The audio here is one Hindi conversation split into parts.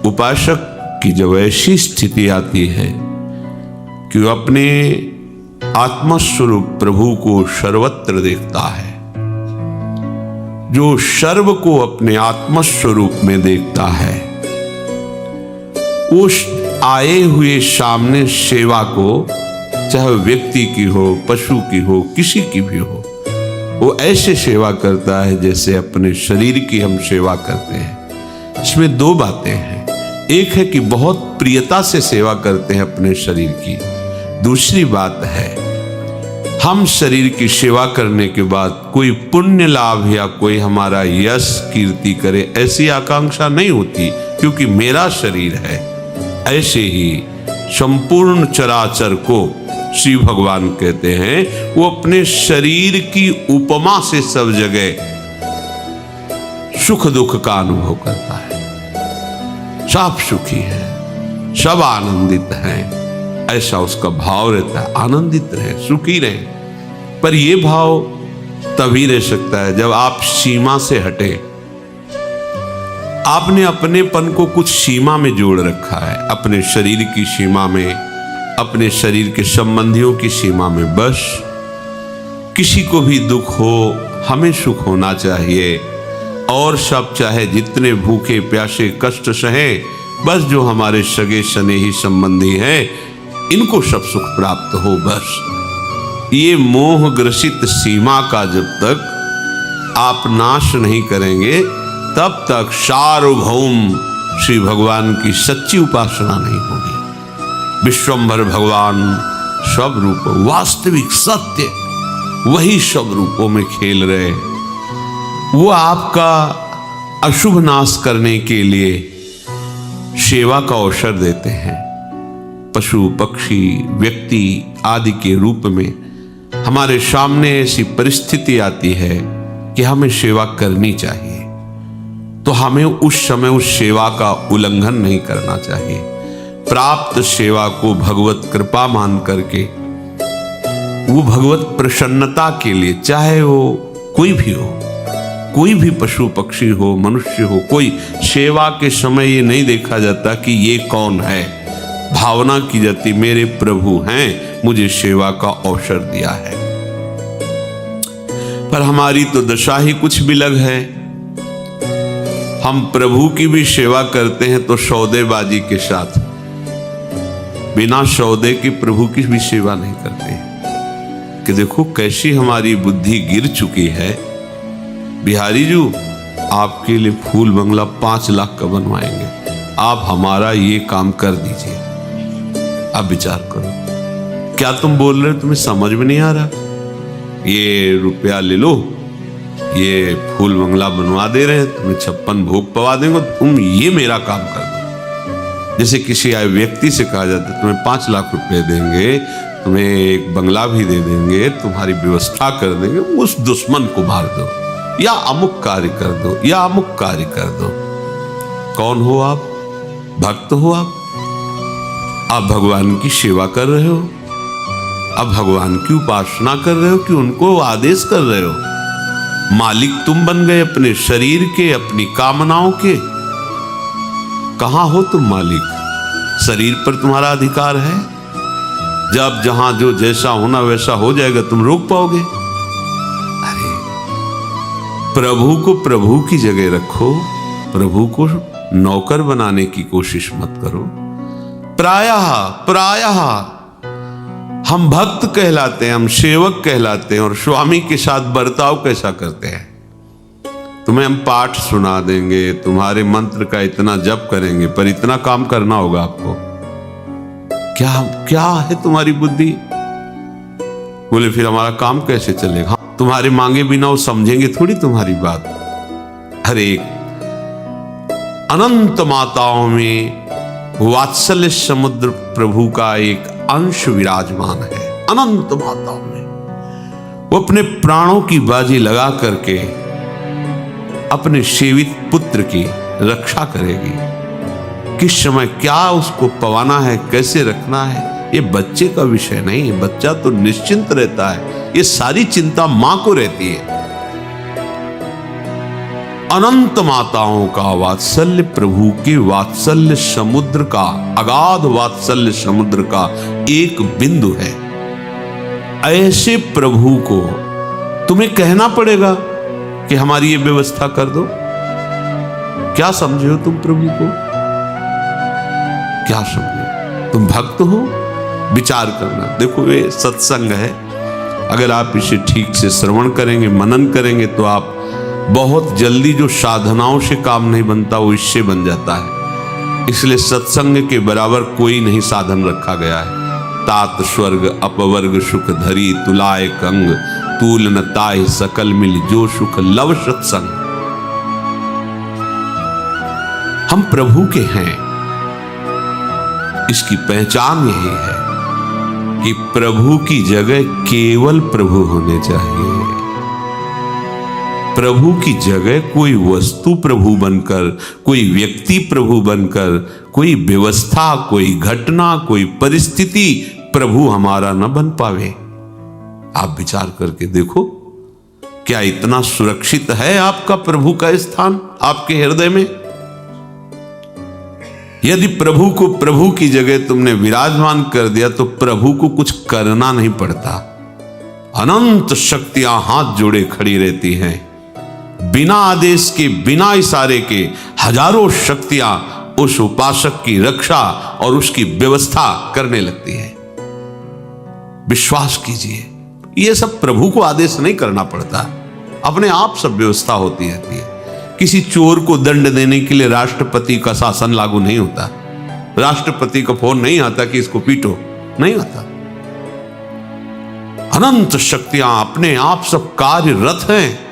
उपासक की जब ऐसी स्थिति आती है कि वो अपने आत्मस्वरूप प्रभु को सर्वत्र देखता है, जो सर्व को अपने आत्मस्वरूप में देखता है, उस आए हुए सामने सेवा को, चाहे व्यक्ति की हो, पशु की हो, किसी की भी हो, वो ऐसे सेवा करता है जैसे अपने शरीर की हम सेवा करते हैं। इसमें दो बातें हैं, एक है कि बहुत प्रियता से सेवा करते हैं अपने शरीर की, दूसरी बात है हम शरीर की सेवा करने के बाद कोई पुण्य लाभ या कोई हमारा यश कीर्ति करे, ऐसी आकांक्षा नहीं होती, क्योंकि मेरा शरीर है। ऐसे ही संपूर्ण चराचर को श्री भगवान कहते हैं वो अपने शरीर की उपमा से सब जगह सुख दुख का अनुभव करता है। सब सुखी है, सब आनंदित हैं, ऐसा उसका भाव रहता है। आनंदित रहे, सुखी रहे। पर यह भाव तभी रह सकता है जब आप सीमा से हटे। आपने अपनेपन को कुछ सीमा में जोड़ रखा है, अपने शरीर की सीमा में, अपने शरीर के संबंधियों की सीमा में। बस किसी को भी दुख हो, हमें सुख होना चाहिए, और सब चाहे जितने भूखे प्यासे कष्ट सहे, बस जो हमारे सगे स्नेही संबंधी हैं इनको सब सुख प्राप्त हो। बस ये मोह ग्रसित सीमा का जब तक आप नाश नहीं करेंगे, तब तक सार्वभौम श्री भगवान की सच्ची उपासना नहीं होगी। विश्वंभर भगवान सब रूप, वास्तविक सत्य, वही सब रूपों में खेल रहे। वो आपका अशुभ नाश करने के लिए सेवा का अवसर देते हैं। पशु पक्षी व्यक्ति आदि के रूप में हमारे सामने ऐसी परिस्थिति आती है कि हमें सेवा करनी चाहिए, तो हमें उस समय उस सेवा का उल्लंघन नहीं करना चाहिए। प्राप्त सेवा को भगवत कृपा मान करके, वो भगवत प्रसन्नता के लिए, चाहे वो कोई भी हो, कोई भी पशु पक्षी हो, मनुष्य हो, कोई सेवा के समय ये नहीं देखा जाता कि ये कौन है। भावना की जाती मेरे प्रभु हैं, मुझे सेवा का अवसर दिया है। पर हमारी तो दशा ही कुछ बिलग है। हम प्रभु की भी सेवा करते हैं तो सौदेबाजी के साथ, बिना सौदे के प्रभु की भी सेवा नहीं करते। कि देखो कैसी हमारी बुद्धि गिर चुकी है। बिहारी जी आपके लिए फूल बंगला 5 लाख का बनवाएंगे, आप हमारा ये काम कर दीजिए। आप विचार करो, क्या तुम बोल रहे हो, तुम्हें समझ में नहीं आ रहा? ये रुपया ले लो, ये फूल बंगला बनवा दे रहे हैं, तुम्हें 56 भोग पवा देंगे, तुम ये मेरा काम कर दो। जैसे किसी व्यक्ति से कहा जाता है तुम्हें 5 लाख रुपए देंगे, तुम्हें एक बंगला भी दे देंगे, तुम्हारी व्यवस्था कर देंगे, उस दुश्मन को मार दो, या अमुक कार्य कर दो, या अमुक कार्य कर दो। कौन हो आप? भक्त हो आप भगवान की सेवा कर रहे हो, आप भगवान की उपासना कर रहे हो कि उनको आदेश कर रहे हो? मालिक तुम बन गए अपने शरीर के, अपनी कामनाओं के। कहां हो तुम मालिक? शरीर पर तुम्हारा अधिकार है। जब जहां जो जैसा होना वैसा हो जाएगा, तुम रोक पाओगे? अरे प्रभु को प्रभु की जगह रखो, प्रभु को नौकर बनाने की कोशिश मत करो। प्रायः हम भक्त कहलाते हैं, हम सेवक कहलाते हैं, और स्वामी के साथ बर्ताव कैसा करते हैं? तुम्हें हम पाठ सुना देंगे, तुम्हारे मंत्र का इतना जप करेंगे, पर इतना काम करना होगा आपको। क्या है तुम्हारी बुद्धि? बोले फिर हमारा काम कैसे चलेगा? तुम्हारे मांगे बिना वो समझेंगे थोड़ी तुम्हारी बात। हरे अनंत माताओं में वात्सल्य समुद्र प्रभु का एक अंश विराजमान है। अनंत माताओं में वो अपने प्राणों की बाजी लगा करके अपने सेवित पुत्र की रक्षा करेगी। किस समय क्या उसको पवाना है, कैसे रखना है, ये बच्चे का विषय नहीं है। बच्चा तो निश्चिंत रहता है, ये सारी चिंता मां को रहती है। अनंत माताओं का वात्सल्य, प्रभु के वात्सल्य समुद्र का, अगाध वात्सल्य समुद्र का एक बिंदु है। ऐसे प्रभु को तुम्हें कहना पड़ेगा कि हमारी ये व्यवस्था कर दो। क्या समझे हो तुम प्रभु को? क्या समझे? तुम भक्त हो? विचार करना। देखो ये सत्संग है, अगर आप इसे ठीक से श्रवण करेंगे, मनन करेंगे, तो आप बहुत जल्दी जो साधनाओं से काम नहीं बनता वो इससे बन जाता है। इसलिए सत्संग के बराबर कोई नहीं साधन रखा गया है। तात स्वर्ग अपवर्ग सुख धरी, तुलाए कंग तूल न ताहि सकल मिल, जो सुख लव सत्संग। हम प्रभु के हैं, इसकी पहचान यही है कि प्रभु की जगह केवल प्रभु होने चाहिए। प्रभु की जगह कोई वस्तु प्रभु बनकर, कोई व्यक्ति प्रभु बनकर, कोई व्यवस्था, कोई घटना, कोई परिस्थिति प्रभु हमारा न बन पावे। आप विचार करके देखो, क्या इतना सुरक्षित है आपका प्रभु का स्थान आपके हृदय में? यदि प्रभु को प्रभु की जगह तुमने विराजमान कर दिया तो प्रभु को कुछ करना नहीं पड़ता। अनंत शक्तियां हाथ जोड़े खड़ी रहती हैं, बिना आदेश के, बिना इशारे के हजारों शक्तियां उस उपासक की रक्षा और उसकी व्यवस्था करने लगती है। विश्वास कीजिए, यह सब प्रभु को आदेश नहीं करना पड़ता, अपने आप सब व्यवस्था होती रहती है। किसी चोर को दंड देने के लिए राष्ट्रपति का शासन लागू नहीं होता। राष्ट्रपति का फोन नहीं आता कि इसको पीटो, नहीं आता। अनंत शक्तियां अपने आप सब कार्यरत हैं।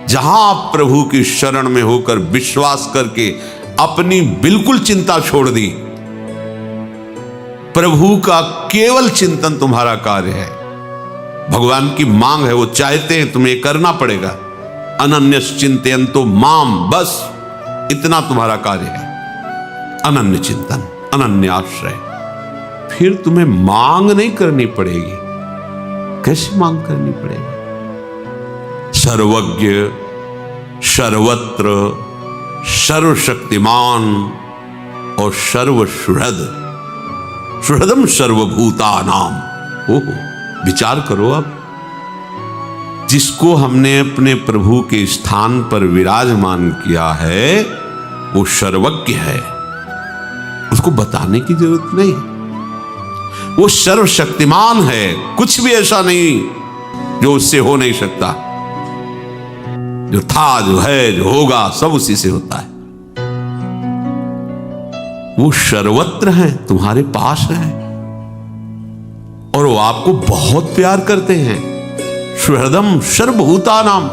जहां आप प्रभु की शरण में होकर विश्वास करके अपनी बिल्कुल चिंता छोड़ दी, प्रभु का केवल चिंतन तुम्हारा कार्य है। भगवान की मांग है, वो चाहते हैं तुम्हें करना पड़ेगा। अनन्यस चिंतयन्तो माम, बस इतना तुम्हारा कार्य है। अनन्य चिंतन, अनन्य आश्रय। फिर तुम्हें मांग नहीं करनी पड़ेगी। कैसे मांग करनी पड़ेगी? सर्वज्ञ, सर्वत्र, सर्वशक्तिमान और सर्वसुहृद, सुहृदम सर्वभूतानाम। ओहो, विचार करो अब, जिसको हमने अपने प्रभु के स्थान पर विराजमान किया है वो सर्वज्ञ है, उसको बताने की जरूरत नहीं। वो सर्वशक्तिमान है, कुछ भी ऐसा नहीं जो उससे हो नहीं सकता। जो था, जो है, जो होगा, सब उसी से होता है। वो सर्वत्र है, तुम्हारे पास है, और वो आपको बहुत प्यार करते हैं। सुहृदम सर्वभूतानाम।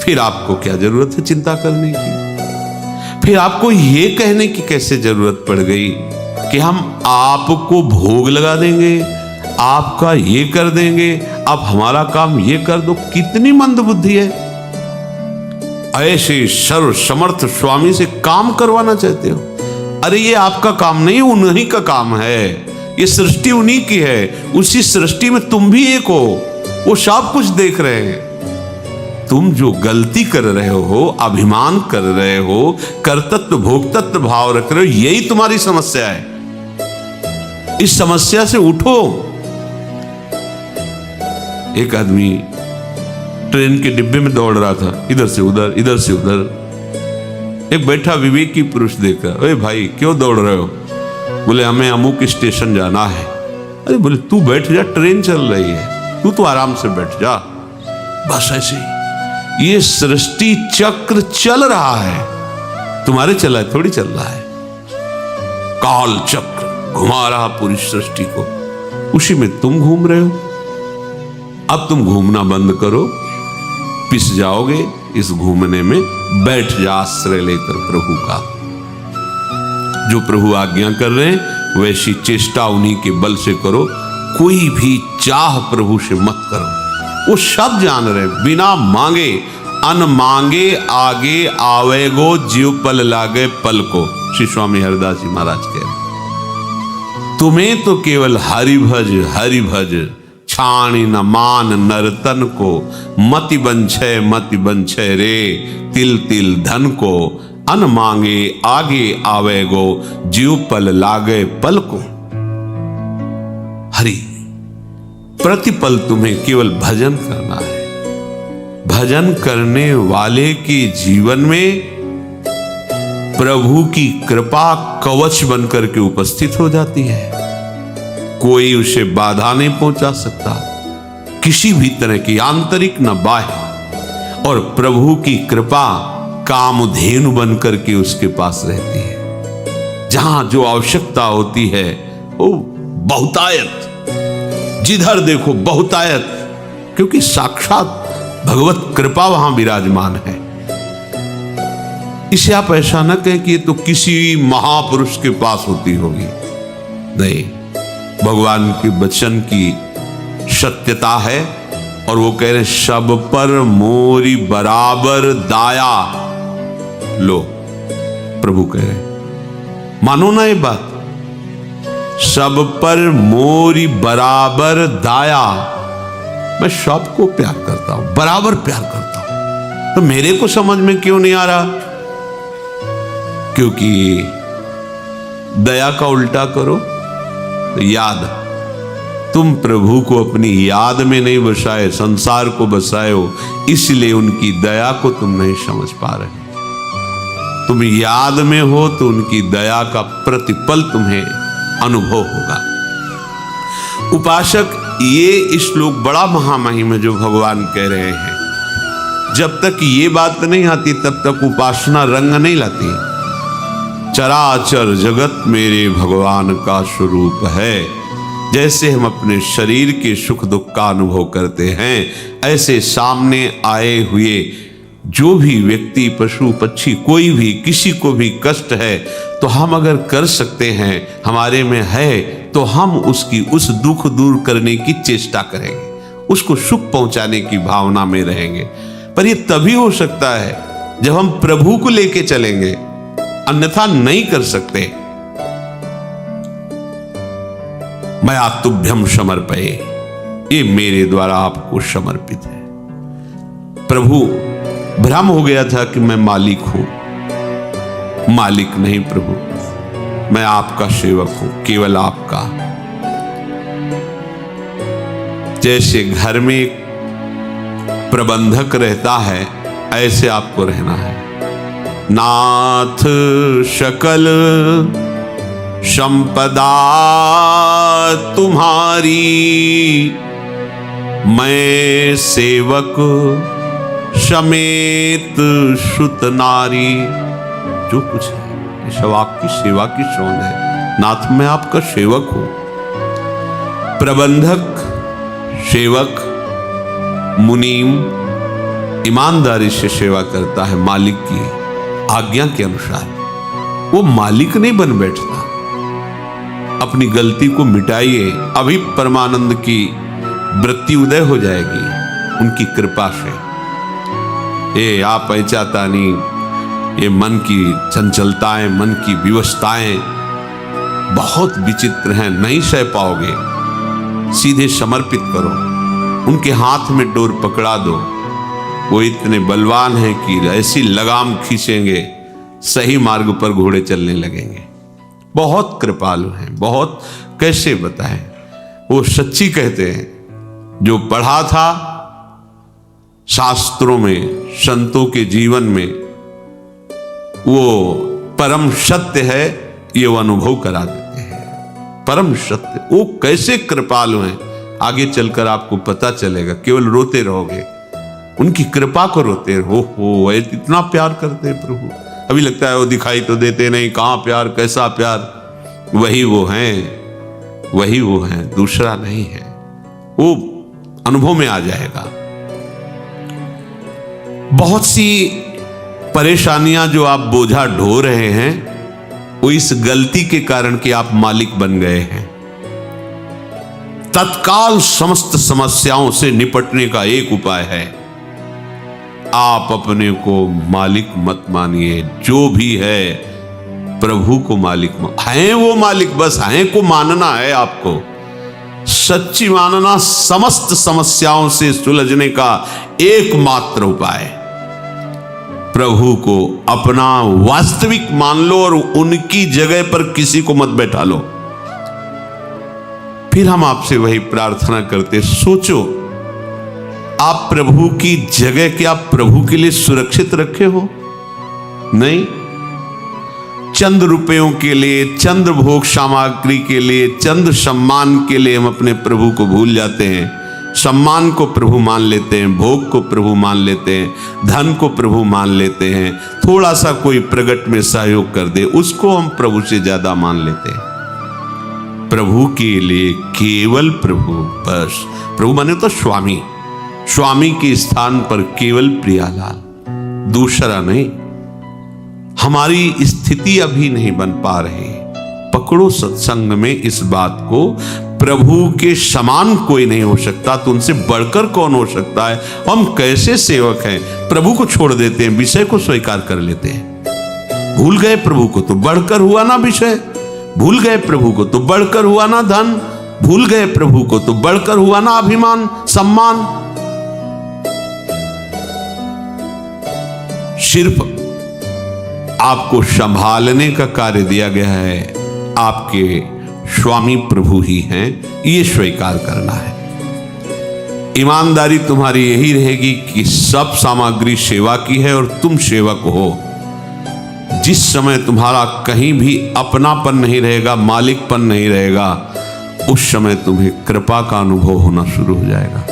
फिर आपको क्या जरूरत है चिंता करने की? फिर आपको यह कहने की कैसे जरूरत पड़ गई कि हम आपको भोग लगा देंगे, आपका ये कर देंगे, आप हमारा काम ये कर दो? कितनी मंदबुद्धि है। ऐसे सर्व समर्थ स्वामी से काम करवाना चाहते हो? अरे ये आपका काम नहीं, उन्हीं का काम है। ये सृष्टि उन्हीं की है। उसी सृष्टि में तुम भी एक हो, वो सब कुछ देख रहे हैं। तुम जो गलती कर रहे हो, अभिमान कर रहे हो, कर्तृत्व भोक्तृत्व भाव रख रहे हो, यही तुम्हारी समस्या है। इस समस्या से उठो। एक आदमी ट्रेन के डिब्बे में दौड़ रहा था, इधर से उधर, इधर से उधर। एक बैठा विवेकी पुरुष देखा, अरे भाई क्यों दौड़ रहे हो? बोले हमें अमुक स्टेशन जाना है। अरे बोले तू बैठ जा, ट्रेन चल रही है, तू तो आराम से बैठ जा। बस ऐसे ही ये सृष्टि चक्र चल रहा है, तुम्हारे चला है थोड़ी चल रहा है। काल चक्र घुमा रहा पूरी सृष्टि को, उसी में तुम घूम रहे हो। अब तुम घूमना बंद करो, पिस जाओगे इस घूमने में। बैठ जा आश्रय लेकर प्रभु का। जो प्रभु आज्ञा कर रहे हैं वैसी चेष्टा उन्हीं के बल से करो। कोई भी चाह प्रभु से मत करो। वो सब जान रहे, बिना मांगे अन मांगे आगे आवेगो, जीव पल लागे पल को। श्री स्वामी हरिदास जी महाराज कह रहे, तुम्हें तो केवल हरि भज छाणी न मान नरतन को, मति बंछे रे तिल तिल धन को, अन मांगे आगे आवे गो, जीव पल लागे पल को। हरि प्रतिपल तुम्हें केवल भजन करना है। भजन करने वाले के जीवन में प्रभु की कृपा कवच बनकर के उपस्थित हो जाती है। कोई उसे बाधा नहीं पहुंचा सकता, किसी भी तरह की आंतरिक न बाह्य। और प्रभु की कृपा कामधेनु बनकर के उसके पास रहती है। जहां जो आवश्यकता होती है वो बहुतायत, जिधर देखो बहुतायत, क्योंकि साक्षात भगवत कृपा वहां विराजमान है। इसे आप ऐसा न कहें कि ये तो किसी महापुरुष के पास होती होगी, नहीं, भगवान के वचन की सत्यता है। और वो कह रहे सब पर मोरी बराबर दाया। लो प्रभु कह रहे, मानो ना ये बात, सब पर मोरी बराबर दाया। मैं सबको प्यार करता हूं, बराबर प्यार करता हूं, तो मेरे को समझ में क्यों नहीं आ रहा? क्योंकि दया का उल्टा करो तो याद। तुम प्रभु को अपनी याद में नहीं बसाए, संसार को बसाए हो, इसलिए उनकी दया को तुम नहीं समझ पा रहे। तुम याद में हो तो उनकी दया का प्रतिपल तुम्हें अनुभव होगा। उपासक, ये श्लोक बड़ा महामहिम है जो भगवान कह रहे हैं। जब तक ये बात नहीं आती तब तक उपासना रंग नहीं लाती। चराचर जगत मेरे भगवान का स्वरूप है। जैसे हम अपने शरीर के सुख दुख का अनुभव करते हैं, ऐसे सामने आए हुए जो भी व्यक्ति, पशु पक्षी, कोई भी, किसी को भी कष्ट है तो हम अगर कर सकते हैं, हमारे में है, तो हम उसकी उस दुख दूर करने की चेष्टा करेंगे, उसको सुख पहुंचाने की भावना में रहेंगे। पर यह तभी हो सकता है जब हम प्रभु को लेके चलेंगे, अन्यथा नहीं कर सकते। मया तुभ्यम समर्पये, ये मेरे द्वारा आपको समर्पित है। प्रभु, भ्रम हो गया था कि मैं मालिक हूं। मालिक नहीं प्रभु, मैं आपका सेवक हूं, केवल आपका। जैसे घर में एक प्रबंधक रहता है, ऐसे आपको रहना है। नाथ सकल संपदा तुम्हारी, मैं सेवक समेत सुत नारी। जो कुछ है ये सब आपकी सेवा की सौंध है। नाथ, मैं आपका सेवक हूं। प्रबंधक, सेवक, मुनीम ईमानदारी से सेवा करता है मालिक की आज्ञा के अनुसार। वो मालिक नहीं बन बैठता। अपनी गलती को मिटाइए, अभी परमानंद की वृत्ति उदय हो जाएगी उनकी कृपा से। ये आप ऐचाता नहीं, ये मन की चंचलताएं, मन की विवशताएं बहुत विचित्र हैं, नहीं सह पाओगे। सीधे समर्पित करो, उनके हाथ में डोर पकड़ा दो। वो इतने बलवान हैं कि ऐसी लगाम खींचेंगे, सही मार्ग पर घोड़े चलने लगेंगे। बहुत कृपालु हैं, बहुत, कैसे बताएं। वो सच्ची कहते हैं, जो पढ़ा था शास्त्रों में, संतों के जीवन में, वो परम सत्य है, ये वो अनुभव करा देते हैं। परम सत्य, वो कैसे कृपालु हैं, आगे चलकर आपको पता चलेगा। केवल रोते रहोगे, उनकी कृपा को रोते हो, इतना प्यार करते हैं प्रभु। अभी लगता है वो दिखाई तो देते नहीं, कहां प्यार, कैसा प्यार। वही वो हैं, वही वो हैं, दूसरा नहीं है। वो अनुभव में आ जाएगा। बहुत सी परेशानियां जो आप बोझा ढो रहे हैं, वो इस गलती के कारण कि आप मालिक बन गए हैं। तत्काल समस्त समस्याओं से निपटने का एक उपाय है, आप अपने को मालिक मत मानिए। जो भी है प्रभु को मालिक हैं, वो मालिक बस हैं को मानना है आपको। सच्ची मानना समस्त समस्याओं से सुलझने का एकमात्र उपाय। प्रभु को अपना वास्तविक मान लो और उनकी जगह पर किसी को मत बैठा लो। फिर हम आपसे वही प्रार्थना करते, सोचो आप प्रभु की जगह क्या प्रभु के लिए सुरक्षित रखे हो? नहीं। चंद रुपयों के लिए, चंद भोग सामग्री के लिए, चंद सम्मान के लिए हम अपने प्रभु को भूल जाते हैं। सम्मान को प्रभु मान लेते हैं, भोग को प्रभु मान लेते हैं, धन को प्रभु मान लेते हैं। थोड़ा सा कोई प्रगट में सहयोग कर दे, उसको हम प्रभु से ज्यादा मान लेते हैं। प्रभु के लिए केवल प्रभु, बस। प्रभु माने तो स्वामी, स्वामी के स्थान पर केवल प्रियालाल, दूसरा नहीं। हमारी स्थिति अभी नहीं बन पा रही। पकड़ो सत्संग में इस बात को, प्रभु के समान कोई नहीं हो सकता, तो उनसे बढ़कर कौन हो सकता है? हम कैसे सेवक हैं, प्रभु को छोड़ देते हैं, विषय को स्वीकार कर लेते हैं। भूल गए प्रभु को तो बढ़कर हुआ ना विषय, भूल गए प्रभु को तो बढ़कर हुआ ना धन, भूल गए प्रभु को तो बढ़कर हुआ ना अभिमान सम्मान। सिर्फ आपको संभालने का कार्य दिया गया है, आपके स्वामी प्रभु ही हैं, ये स्वीकार करना है। ईमानदारी तुम्हारी यही रहेगी कि सब सामग्री सेवा की है और तुम सेवक हो। जिस समय तुम्हारा कहीं भी अपनापन नहीं रहेगा, मालिकपन नहीं रहेगा, उस समय तुम्हें कृपा का अनुभव होना शुरू हो जाएगा।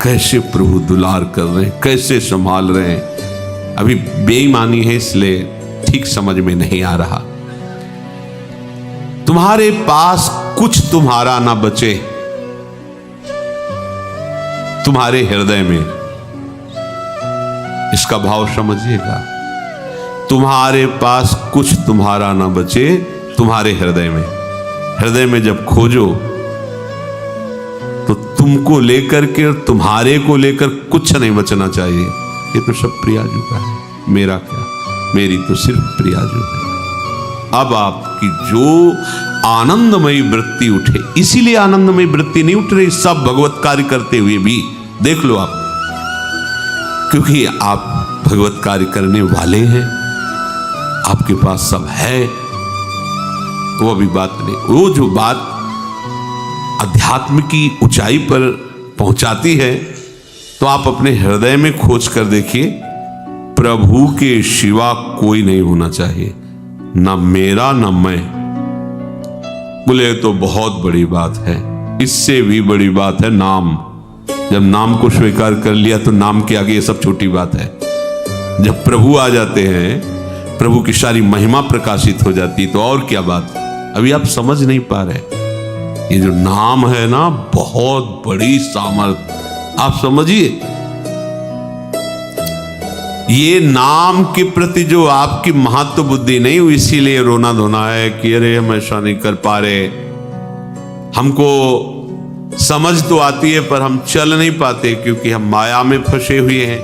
कैसे प्रभु दुलार कर रहे हैं, कैसे संभाल रहे हैं। अभी बेईमानी है इसलिए ठीक समझ में नहीं आ रहा। तुम्हारे पास कुछ तुम्हारा ना बचे तुम्हारे हृदय में, इसका भाव समझिएगा। तुम्हारे पास कुछ तुम्हारा ना बचे तुम्हारे हृदय में। हृदय में जब खोजो तो तुमको लेकर के और तुम्हारे को लेकर कुछ नहीं बचना चाहिए। ये तो सब प्रियाजू का है, मेरा क्या, मेरी तो सिर्फ प्रियाजू है। अब आपकी जो आनंदमयी वृत्ति उठे, इसीलिए आनंदमयी वृत्ति नहीं उठ रही सब भगवत कार्य करते हुए भी, देख लो आप, क्योंकि आप भगवत कार्य करने वाले हैं, आपके पास सब है। वो अभी बात नहीं, वो जो बात अध्यात्म की ऊंचाई पर पहुंचाती है, तो आप अपने हृदय में खोज कर देखिए, प्रभु के सिवा कोई नहीं होना चाहिए, ना मेरा ना मैं। बोले तो बहुत बड़ी बात है, इससे भी बड़ी बात है नाम। जब नाम को स्वीकार कर लिया तो नाम के आगे ये सब छोटी बात है। जब प्रभु आ जाते हैं, प्रभु की सारी महिमा प्रकाशित हो जाती, तो और क्या बात। अभी आप समझ नहीं पा रहे, ये जो नाम है ना, बहुत बड़ी सामर्थ, आप समझिए। ये नाम के प्रति जो आपकी महत्व बुद्धि नहीं हुई, इसीलिए रोना धोना है कि अरे हम ऐसा नहीं कर पा रहे। हमको समझ तो आती है पर हम चल नहीं पाते, क्योंकि हम माया में फंसे हुए हैं।